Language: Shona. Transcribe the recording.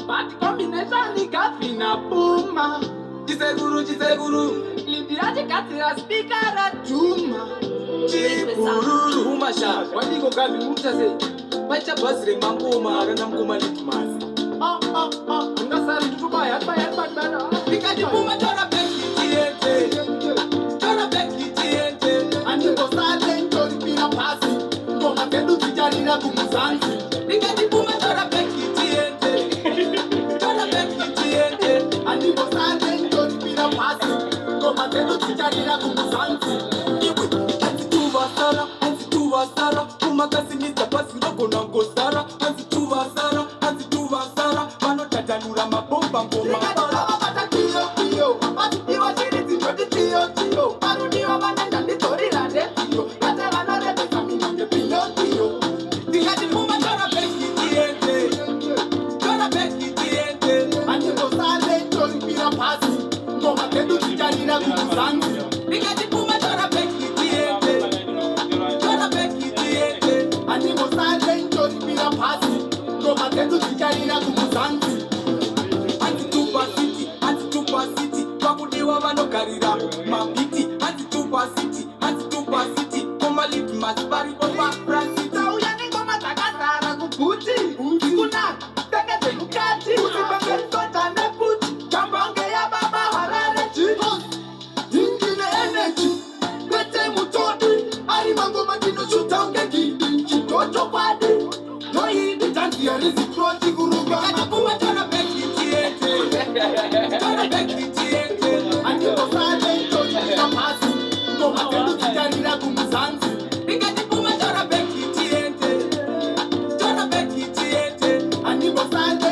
But combination ni kafina puma. Jiseguru. Lidiaje katira speaker ra chuma. Chipuru humasha. Wadi ko kazi mutase. Bacha basre mangoma rana mkoma litmasi. Ngasari tutubaya bana. Bikaji puma tora Tiende. Tora Tiende. Andi ko sale tori pina pasi. Ngoma kedu tijarira kumuzanzi. Bikaji puma tora Tiende. Tora Tiende. Andi ko sale tori pina pasi. Ngoma kedu tijarira kumuzanzi. Anzi tuva sara. Kuma kasi nita pasi ndoko na ngosara. Anzi tuva sara. Mano tatanura mabomba ngoma. Karira, mapiti, anti-tupa city, koma lift masbari kwa Francita. Uyani koma takasara kuputi, kuna tengete lukati, usipenge sota neputi, chambange ya baba harare chino, ingine energy, bete mutodi, arimango matino shutange kidi, chitocho kwadi, no hidi tanti ya rizi proti kuruga, katakuwa tana beki tiete, tana beki tiete, antipo sale tori pina pasi, ngoma kedu tijarira kumuzanzi, bikaji puma tora beki tiete, antipo sale